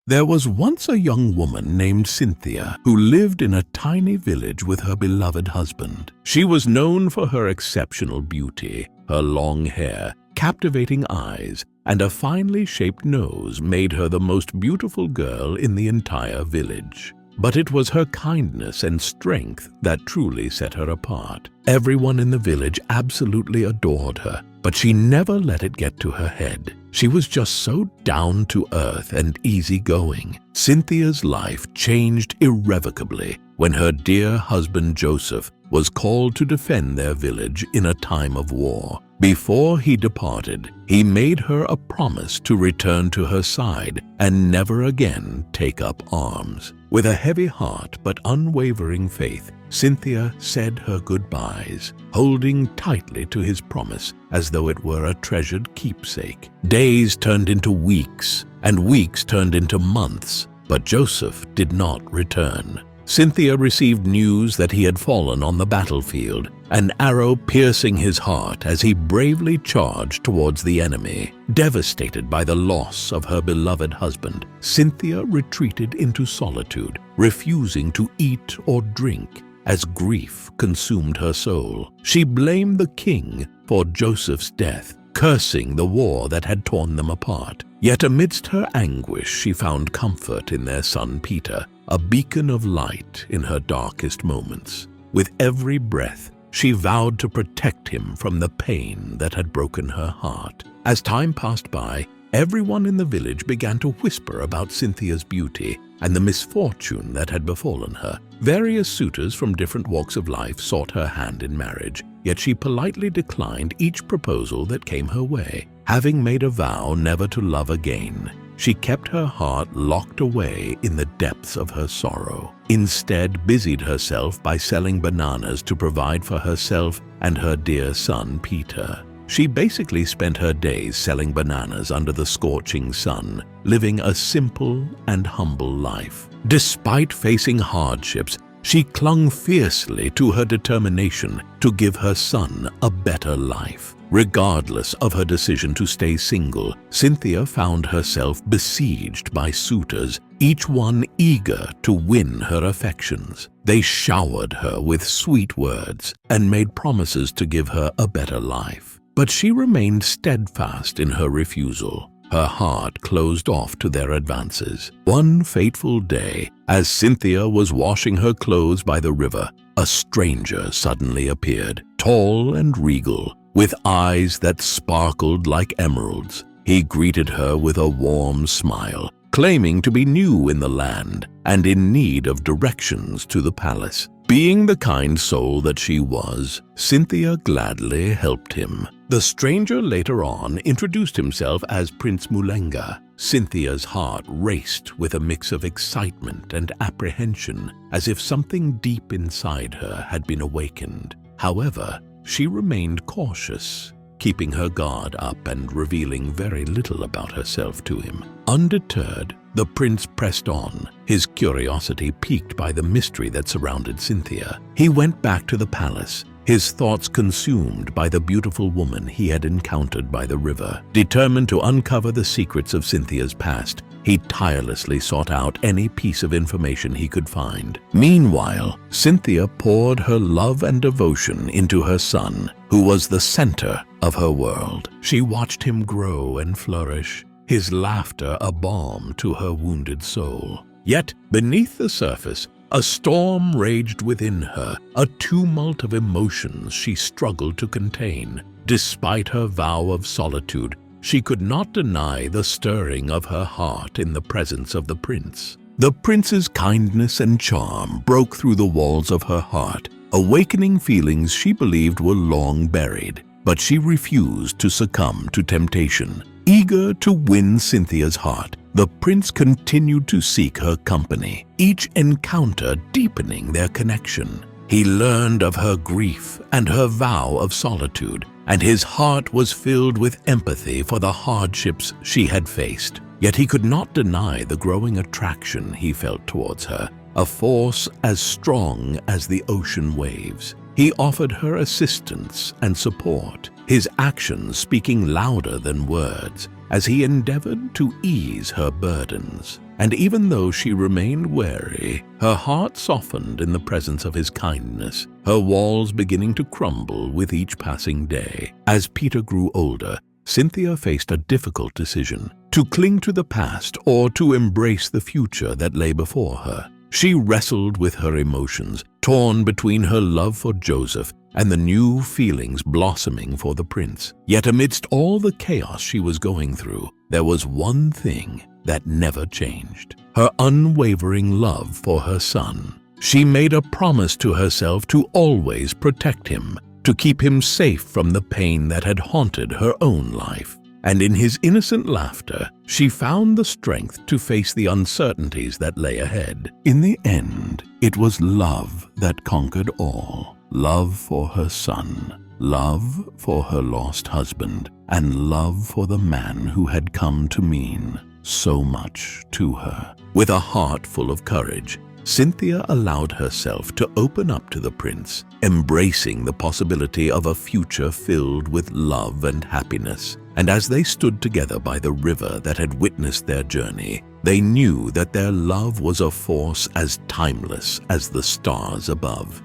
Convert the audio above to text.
There was once a young woman named Cynthia who lived in a tiny village with her beloved husband. She was known for her exceptional beauty. Her long hair, captivating eyes, and a finely shaped nose made her the most beautiful girl in the entire village. But it was her kindness and strength that truly set her apart. Everyone in the village absolutely adored her, but she never let it get to her head. She was just so down to earth and easygoing. Cynthia's life changed irrevocably when her dear husband Joseph was called to defend their village in a time of war. Before he departed, he made her a promise to return to her side and never again take up arms. With a heavy heart but unwavering faith, Cynthia said her goodbyes, holding tightly to his promise as though it were a treasured keepsake. Days turned into weeks, and weeks turned into months, but Joseph did not return. Cynthia received news that he had fallen on the battlefield, an arrow piercing his heart as he bravely charged towards the enemy. Devastated by the loss of her beloved husband, Cynthia retreated into solitude, refusing to eat or drink as grief consumed her soul. She blamed the king for Joseph's death, cursing the war that had torn them apart. Yet amidst her anguish, she found comfort in their son Peter, a beacon of light in her darkest moments. With every breath, she vowed to protect him from the pain that had broken her heart. As time passed by, everyone in the village began to whisper about Cynthia's beauty and the misfortune that had befallen her. Various suitors from different walks of life sought her hand in marriage, yet she politely declined each proposal that came her way. Having made a vow never to love again, she kept her heart locked away in the depths of her sorrow. Instead, busied herself by selling bananas to provide for herself and her dear son Peter. She basically spent her days selling bananas under the scorching sun, living a simple and humble life. Despite facing hardships, she clung fiercely to her determination to give her son a better life. Regardless of her decision to stay single, Cynthia found herself besieged by suitors, each one eager to win her affections. They showered her with sweet words and made promises to give her a better life. But she remained steadfast in her refusal. Her heart closed off to their advances. One fateful day, as Cynthia was washing her clothes by the river, a stranger suddenly appeared, tall and regal, with eyes that sparkled like emeralds. He greeted her with a warm smile, claiming to be new in the land and in need of directions to the palace. Being the kind soul that she was, Cynthia gladly helped him. The stranger later on introduced himself as Prince Mulenga. Cynthia's heart raced with a mix of excitement and apprehension, as if something deep inside her had been awakened. However, she remained cautious, keeping her guard up and revealing very little about herself to him. Undeterred, the prince pressed on, his curiosity piqued by the mystery that surrounded Cynthia. He went back to the palace, his thoughts consumed by the beautiful woman he had encountered by the river. Determined to uncover the secrets of Cynthia's past, he tirelessly sought out any piece of information he could find. Meanwhile, Cynthia poured her love and devotion into her son, who was the center of her world. She watched him grow and flourish, his laughter a balm to her wounded soul. Yet, beneath the surface, a storm raged within her, a tumult of emotions she struggled to contain. Despite her vow of solitude, she could not deny the stirring of her heart in the presence of the prince. The prince's kindness and charm broke through the walls of her heart, awakening feelings she believed were long buried. But she refused to succumb to temptation. Eager to win Cynthia's heart, the prince continued to seek her company, each encounter deepening their connection. He learned of her grief and her vow of solitude, and his heart was filled with empathy for the hardships she had faced. Yet he could not deny the growing attraction he felt towards her, a force as strong as the ocean waves. He offered her assistance and support, his actions speaking louder than words, as he endeavored to ease her burdens. And even though she remained wary, her heart softened in the presence of his kindness, her walls beginning to crumble with each passing day. As Peter grew older, Cynthia faced a difficult decision: to cling to the past or to embrace the future that lay before her. She wrestled with her emotions, torn between her love for Joseph and the new feelings blossoming for the prince. Yet amidst all the chaos she was going through, there was one thing that never changed: her unwavering love for her son. She made a promise to herself to always protect him, to keep him safe from the pain that had haunted her own life. And in his innocent laughter, she found the strength to face the uncertainties that lay ahead. In the end, it was love that conquered all. Love for her son, love for her lost husband, and love for the man who had come to mean so much to her. With a heart full of courage, Cynthia allowed herself to open up to the prince, embracing the possibility of a future filled with love and happiness. And as they stood together by the river that had witnessed their journey, they knew that their love was a force as timeless as the stars above.